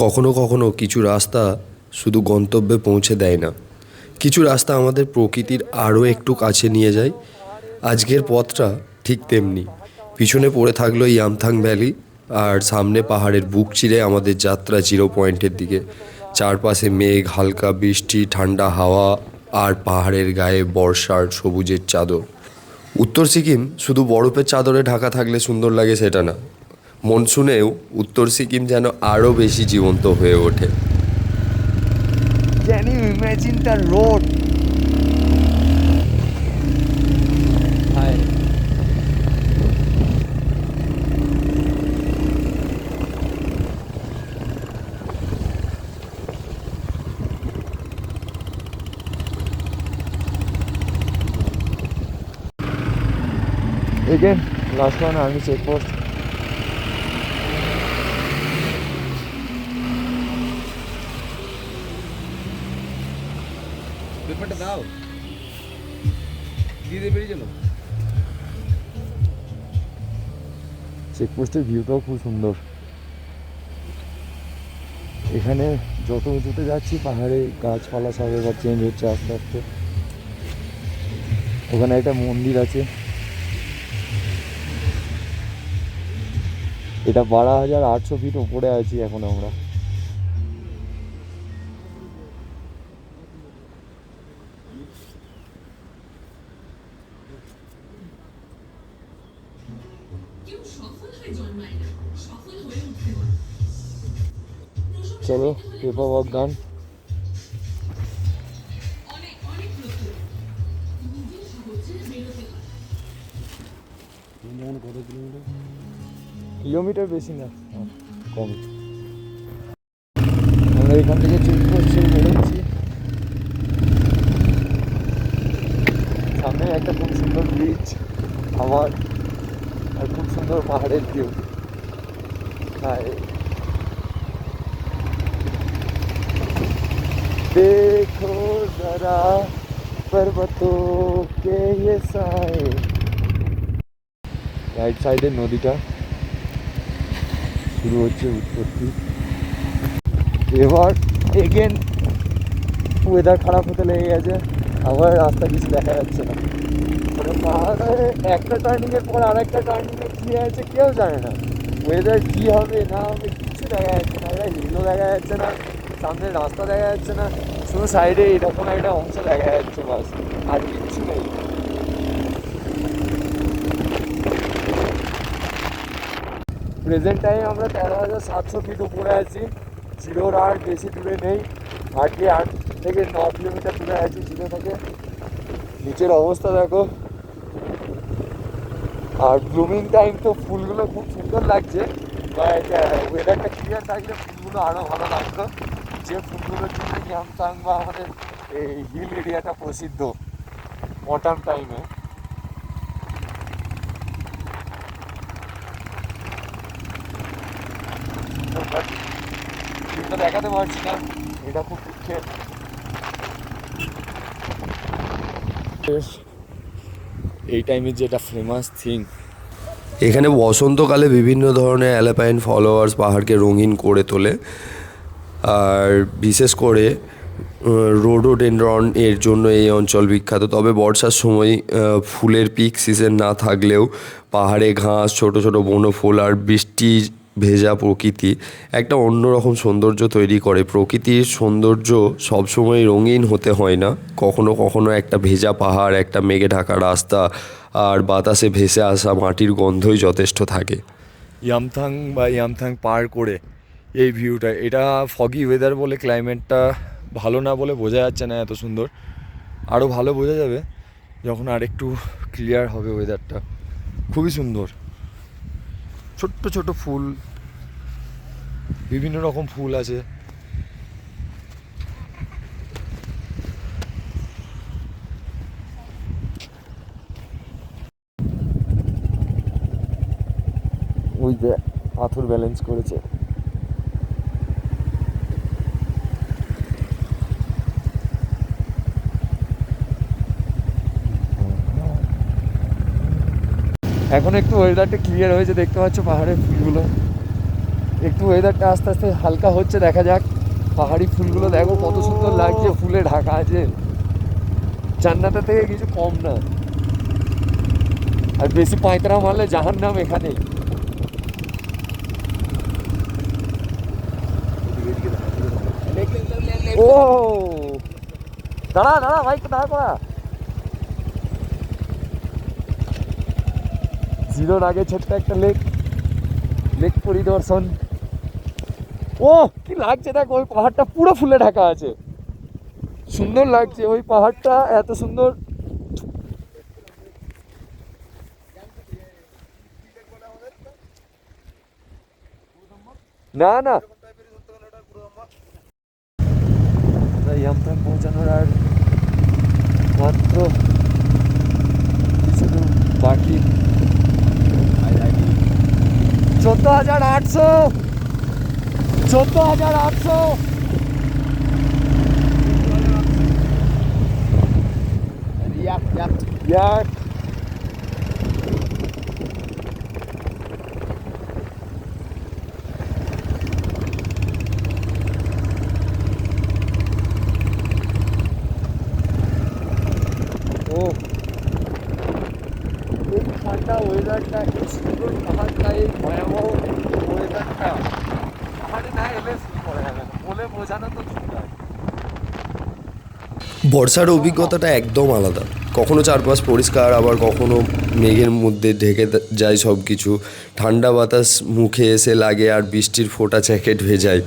কখনো কখনো কিছু রাস্তা শুধু গন্তব্যে পৌঁছে দেয় না, কিছু রাস্তা আমাদের প্রকৃতির আরও একটু কাছে নিয়ে যায়। আজকের পথটা ঠিক তেমনি। পিছনে পড়ে থাকলো ইয়ামথাং ভ্যালি, আর সামনে পাহাড়ের বুক চিরে আমাদের যাত্রা জিরো পয়েন্টের দিকে। চারপাশে মেঘ, হালকা বৃষ্টি, ঠান্ডা হাওয়া, আর পাহাড়ের গায়ে বর্ষার সবুজের চাদর। উত্তর সিকিম শুধু বরফের চাদরে ঢাকা থাকলে সুন্দর লাগে সেটা না, মনসুনেও উত্তর সিকিম যেন আরও বেশি জীবন্ত হয়ে ওঠে। Can you imagine the road? Hi. Again, last one army checkpost. পেপারটা দাও, দিয়ে দিয়ে বেরিয়ে চলো। চেকপোস্টের ভিউটাও খুব সুন্দর। এখানে যত উঁচুতে যাচ্ছি পাহাড়ে গাছপালা সব এবার চেঞ্জ হচ্ছে আস্তে আস্তে। ওখানে একটা মন্দির আছে, এটা 12,800 ফিট ওপরে আছি এখন আমরা। চলো পেপার ওয়াক গান। কিলোমিটার বেশি না, কম। আমরা এখান থেকে চেক করছি, বেরোচ্ছি। সামনে একটা খুব সুন্দর ব্রিজ আমার, আর খুব সুন্দর পাহাড়ের ভিউ। देखो जरा पर्वतों के ये साए। রাইট সাইডের নদীটা শুরু হচ্ছে উৎপত্তি। এবার এগেন ওয়েদার খারাপ হতে লেগে গেছে, আবার রাস্তা কিছু দেখা যাচ্ছে না। মানে পাহাড়ে একটা টার্নিংয়ের পর আর একটা টার্নিংয়ে কী আছে কেউ জানে না। ওয়েদার কী হবে না হবে কিছু দেখা যাচ্ছে না, এটা হিলও দেখা যাচ্ছে না, সামনে রাস্তা দেখা যাচ্ছে না, শুধু সাইডে এরকম একটা অংশ দেখা যাচ্ছে বাস, আর কিচ্ছু নেই। প্রেজেন্ট টাইমে আমরা 13,700 ফিট উপরে আছি। জিরোর আর বেশি দূরে নেই, 8 থেকে 9 কিলোমিটার দূরে আছি জিরো থেকে। নিচের অবস্থা দেখো। আর ব্লুমিং টাইম তো ফুলগুলো খুব সুন্দর লাগছে, বাট ওয়েদারটা ক্লিয়ার থাকলে ফুলগুলো আরও ভালো লাগতো। যে ফুলগুলোর জন্য ইয়ামথাং বা আমাদের এই হিল এরিয়াটা প্রসিদ্ধ অটাম টাইমে। ফুলটা দেখাতে পারছি না, এটা খুব দুঃখের। এই টাইমের যেটা ফেমাস থিং, এখানে বসন্তকালে বিভিন্ন ধরনের অ্যালপাইন ফলোয়ার্স পাহাড়কে রঙিন করে তোলে, আর বিশেষ করে রোডোডেনড্রন এর জন্য এই অঞ্চল বিখ্যাত। তবে বর্ষার সময় ফুলের পিক সিজন না থাকলেও পাহাড়ে ঘাস, ছোট ছোট বনফুল আর বৃষ্টি ভেজা প্রকৃতি একটা অন্যরকম সৌন্দর্য তৈরি করে। প্রকৃতির সৌন্দর্য সবসময় রঙিন হতে হয় না, কখনো কখনো একটা ভেজা পাহাড়, একটা মেঘে ঢাকা রাস্তা আর বাতাসে ভেসে আসা মাটির গন্ধই যথেষ্ট থাকে। ইয়ামথাং পার করে এই ভিউটা, এটা ফগি ওয়েদার বলে ক্লাইমেটটা ভালো না বলে বোঝা যাচ্ছে না এত সুন্দর। আরও ভালো বোঝা যাবে যখন আর একটু ক্লিয়ার হবে ওয়েদারটা। খুবই সুন্দর, ছোট্ট ছোট ফুল, বিভিন্ন রকম ফুল আছে। ওই যে পাথর ব্যালেন্স করেছে। এখন একটু ওয়েদারটা ক্লিয়ার হয়েছে, দেখতে পাচ্ছ পাহাড়ের ফুলগুলো। একটু ওয়েদারটা আস্তে আস্তে হালকা হচ্ছে, দেখা যাক। পাহাড়ি ফুলগুলো দেখো কত সুন্দর লাগছে, ফুলে ঢাকা আছে, জান্নাতের থেকে কিছু কম না। আর বেশি পাঁয়তারা মারলে জাহান্নাম এখানে। ও দাঁড়া দাঁড়া ভাই, দাঁড়া করা। জিরোর আগে ছোট্ট একটা লেক, লেক পরিদর্শন। ও কি লাগছে দেখ, ওই পাহাড়টা পুরো ফুলে ঢাকা আছে, সুন্দর লাগছে ওই পাহাড়টা, এত সুন্দর। না না ইয়ামথাং পৌঁছানোর আর মাত্র কিছু দূর বাকি। 14,800, 14,800। Yak. ও এই ঠান্ডা ওয়েদারটা, এই সুন্দর পাহাড়টা, এই ভয়াবহ ওয়েদারটা পাহাড়ে না এলে ফিল করা যাবে না, বলে বোঝানো তো ঠিক নয়। বর্ষার অভিজ্ঞতাটা একদম আলাদা। কখনো চারপাশ পরিষ্কার, আবার কখনো মেঘের মধ্যে ঢেকে যায় সব কিছু। ঠান্ডা বাতাস মুখে এসে লাগে আর বৃষ্টির ফোঁটা জ্যাকেট ভেজায়,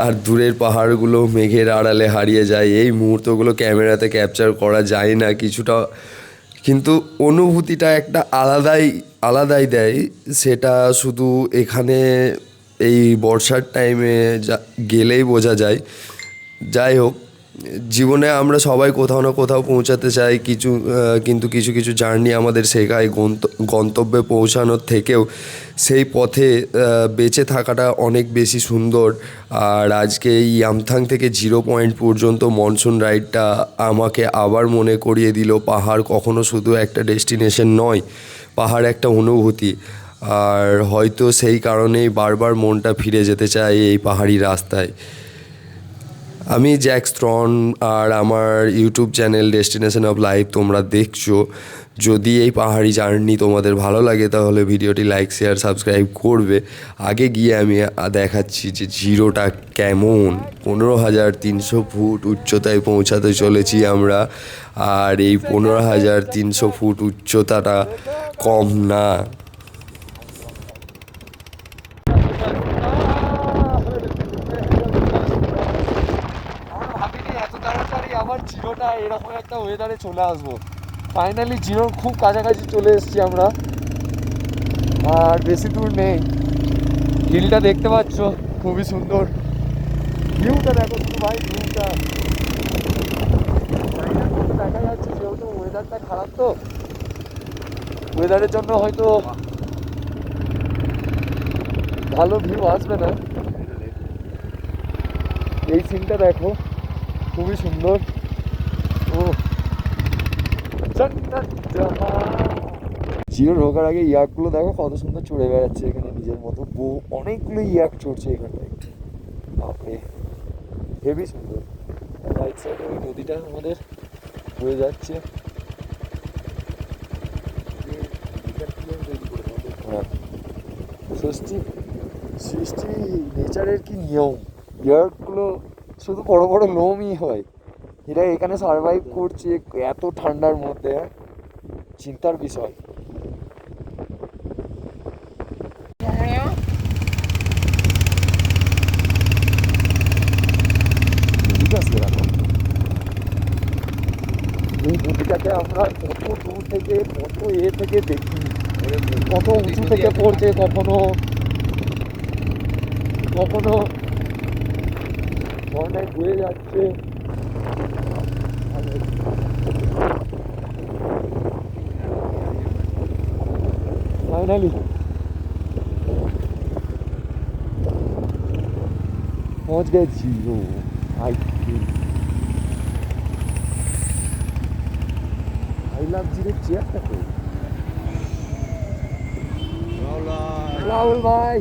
আর দূরের পাহাড়গুলো মেঘের আড়ালে হারিয়ে যায়। এই মুহূর্তগুলো ক্যামেরাতে ক্যাপচার করা যায় না কিছুটা, কিন্তু অনুভূতিটা একটা আলাদাই দেয়। সেটা শুধু এখানে এই বর্ষার টাইমে গেলেই বোঝা যায়। যাই হোক, জীবনে আমরা সবাই কোথাও না কোথাও পৌঁছাতে চাই কিন্তু কিছু কিছু জার্নি আমাদের শেখায় গন্তব্যে পৌঁছানোর থেকেও সেই পথে বেঁচে থাকাটা অনেক বেশি সুন্দর। আর আজকে এই ইয়ামথাং থেকে 0 পয়েন্ট পর্যন্ত মনসুন রাইডটা আমাকে আবার মনে করিয়ে দিল, পাহাড় কখনো শুধু একটা ডেস্টিনেশন নয়, পাহাড় একটা অনুভূতি। আর হয়তো সেই কারণেই বারবার মনটা ফিরে যেতে চায় এই পাহাড়ি রাস্তায়। আমি জ্যাক স্ট্রন, আর আমার YouTube channel destination of life তোমরা দেখছো। যদি এই পাহাড়ি জার্নি তোমাদের ভালো লাগে তাহলে ভিডিওটি লাইক, শেয়ার, সাবস্ক্রাইব করবে। আগে গিয়ে আমি দেখাচ্ছি যে জিরোটা কেমন। 15,300 ফুট উচ্চতায় পৌঁছাতে চলেছি আমরা, আর এই 15,300 ফুট উচ্চতাটা কম না। ভাবিনি এত তাড়াতাড়ি আবার জিরোটা এরকম একটা ওয়েদারে চলে আসবো। ফাইনালি জিরোর খুব কাছাকাছি চলে এসেছি আমরা, আর বেশি দূর নেই। হিলটা দেখতে পাচ্ছ, খুবই সুন্দর। ভিউটা দেখো শুধু ভাই, ভিউটা দেখা যাচ্ছে। যেহেতু ওয়েদারটা খারাপ, তো ওয়েদারের জন্য হয়তো ভালো ভিউ আসবে না। এই সিনটা দেখো, খুবই সুন্দর। ও জিরো ঢোকার আগে ইয়াকগুলো দেখো কত সুন্দর চড়ে বেড়াচ্ছে এখানে নিজের মতো। অনেকগুলো ইয়াক চড়ছে এখানটায়, বাপরে হেভি সুন্দর। রাইট সাইডে ওই নদীটা আমাদের বয়ে যাচ্ছে। সৃষ্টি নেচারের কি নিয়ম। ইয়াকগুলো শুধু বড় বড় লোমই হয়, এরা এখানে সার্ভাইভ করছে এত ঠান্ডার মধ্যে, চিন্তার বিষয়। এই নদীটাকে আমরা কত দূর থেকে, কত থেকে দেখি, কত উঁচু থেকে পড়ছে, কখনো কখনো ঝর্ণায় বয়ে যাচ্ছে। ফাইনালি पहुंच गए zero. I love zero chair करते। राहुल भाई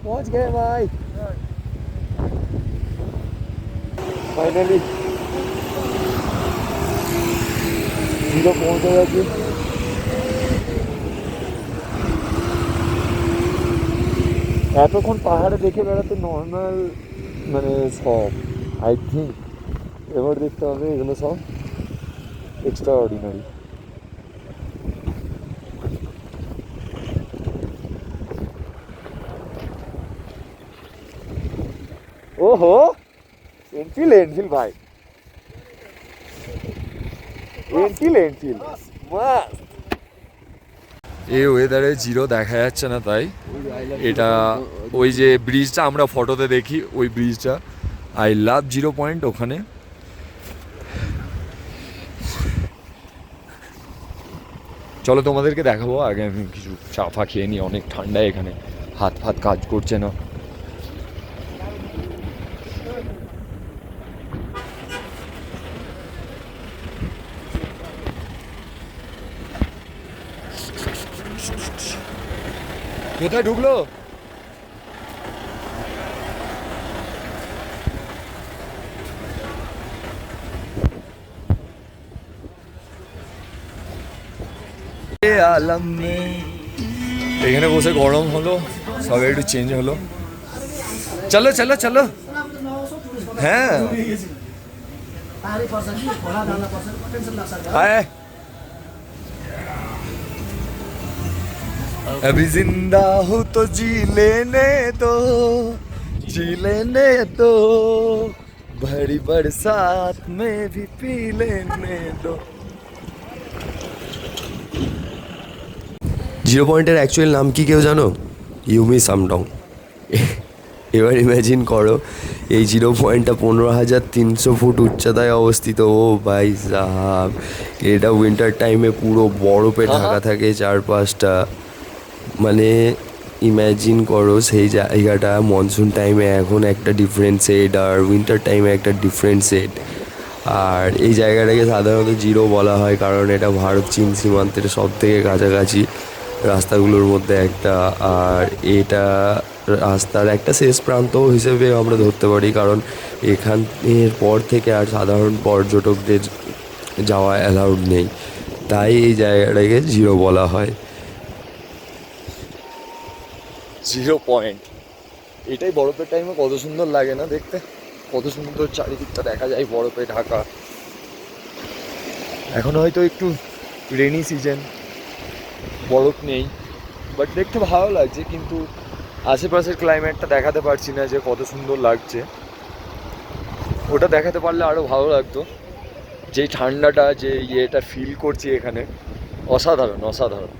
पहुंच गए भाई फाइनली জিরো পৌঁছে গেছি এতক্ষণ পাহাড়ে দেখে বেড়াতে নর্মাল মানে সব আই থিঙ্ক এবার দেখতে হবে এগুলো সব এক্সট্রা অর্ডিনারি ওহো এনফিল এনফিল ভাই এনফিল এনফিল মাস্ট এই ওয়েদারে জিরো দেখা যাচ্ছে না তাই এটা ওই যে ব্রিজটা আমরা ফটোতে দেখি ওই ব্রিজটা আই লাভ জিরো পয়েন্ট ওখানে চলো তোমাদেরকে দেখাবো আগে আমি কিছু চা ফা খেয়ে নিই অনেক ঠান্ডা এখানে হাত ফাত কাজ করছে না কোথায় ঢুকলো এখানে বসে গরম হলো সব একটু চেঞ্জ হলো চলো চলো চলো হ্যাঁ हाय अभी जिंदा हूँ तो जी लेने दो भरी बरसात में भी पी लेने दो জিরো পয়েন্টের অ্যাকচুয়াল নাম কি কেউ জানো? ইউমি সামডং। এবার ইম্যাজিন করো এই জিরো পয়েন্টটা 15,300 ফুট উচ্চতায় অবস্থিত। ও ভাই সাহাব, এটা উইন্টার টাইমে পুরো বরফে ঢাকা থাকে চারপাশটা। মানে ইম্যাজিন করো সেই জায়গাটা মনসুন টাইমে এখন একটা ডিফারেন্ট সেট আর উইন্টার টাইমে একটা ডিফারেন্ট সেট। আর এই জায়গাটাকে সাধারণত জিরো বলা হয় কারণ এটা ভারত চীন সীমান্তের সব থেকে কাছাকাছি রাস্তাগুলোর মধ্যে একটা। আর এটা রাস্তার একটা শেষ প্রান্ত হিসেবে আমরা ধরতে পারি কারণ এখানের পর থেকে আর সাধারণ পর্যটকদের যাওয়া অ্যালাউড নেই, তাই এই জায়গাটাকে জিরো বলা হয়। জিরো পয়েন্ট এটাই বরফের টাইমে কত সুন্দর লাগে না দেখতে, কত সুন্দর চারিদিকটা দেখা যায় বরফে ঢাকা। এখন হয়তো একটু রেনি সিজন, বরফ নেই, বাট দেখতে ভালো লাগছে, কিন্তু আশেপাশের ক্লাইমেটটা দেখাতে পারছি না যে কত সুন্দর লাগছে। ওটা দেখাতে পারলে আরও ভালো লাগতো। যেই ঠান্ডাটা যে ইয়েটা ফিল করছি এখানে, অসাধারণ অসাধারণ।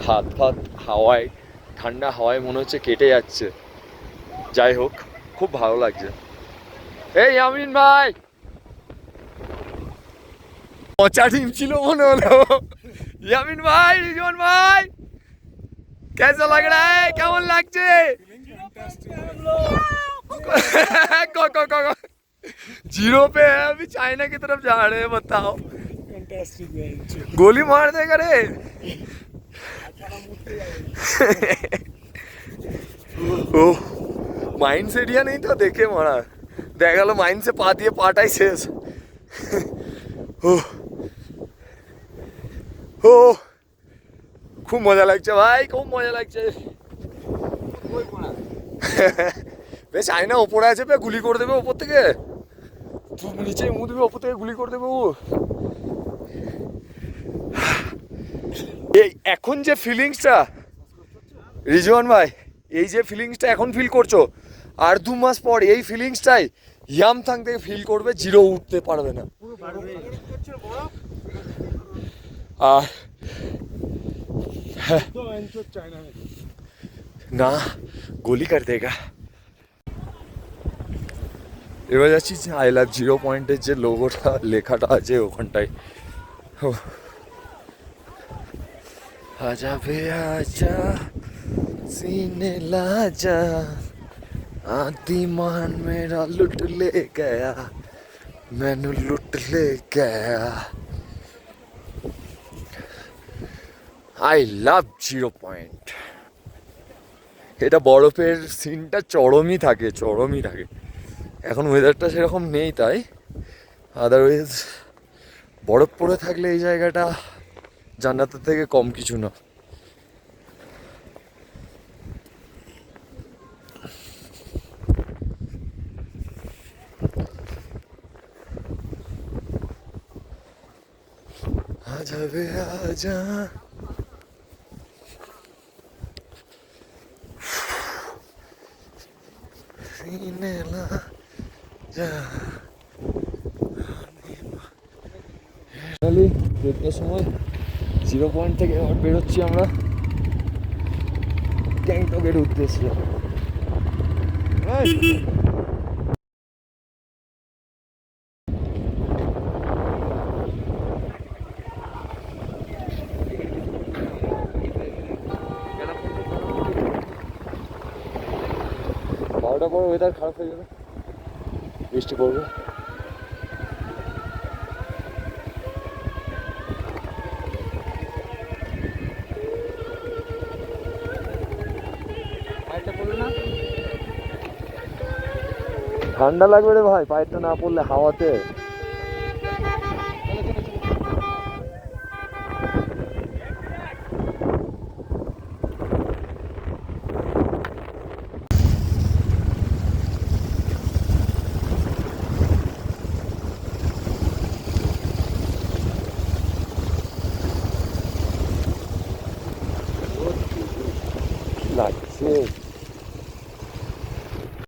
হাত ফাত হাওয়ায়, ঠান্ডা হাওয়ায় মনে হচ্ছে কেটে যাচ্ছে। যাই হোক, খুব ভালো লাগছে। এই আমিন ভাই, পচা ডিম ছিল মনে হলো। ইয়ামিন ভাই, রিজন ভাই, কেসা লাগ রা হ্যায়, কেমন লাগছে? जीरो पे है, अभी चाइना की तरफ जा रहे हैं, बताओ। गोली मार देगा रे। ओ माइंड से एरिया नहीं था, देखे मारा देखा लो, माइंड से पा दिए, पाटाई शेष। ও খুব মজা লাগছে ভাই, খুব মজা লাগছে। বেশ আয়না ওপরে আছে, বে গুলি করে দেবে ওপর থেকে, নিচে মুখ দেবে, ওপর থেকে গুলি করে দেবে ও। এই এখন যে ফিলিংসটা রিজওয়ান ভাই, এই যে ফিলিংসটা এখন ফিল করছো, আর 2 মাস পর এই ফিলিংসটাই ইয়ামথাং থেকে ফিল করবে, জিরো উঠতে পারবে না। আর না গোলি কর দেগা। এবার যাচ্ছি আই লাভ জিরো পয়েন্টের যে লোগোটা লেখাটা আছে ওখানটায়। আজা বে আজা सीने लाजा आदि मान मेरा लुट ले गया, मैनू लुट ले गया। I love 0 point. এটা বরফের সিনটা চরমই থাকে, চরমই থাকে। এখন ওয়েদারটা সেরকম নেই, তাই আদারওয়াইজ বরফ পড়ে থাকলে এই জায়গাটা জান্নাতের থেকে কম কিছু না। আজা বে আজা, সিনে লাগা। ফাইনালি দেড়টার সময় 0 পয়েন্ট থেকে আবার বেরোচ্ছি আমরা গ্যাংটকের উদ্দেশ্যে। বারোটার পর ওয়েদার খারাপ হয়ে যাবে, বৃষ্টি পড়বে। ঠান্ডা লাগবে রে ভাই, পায়েরটা না পড়লে হাওয়াতে।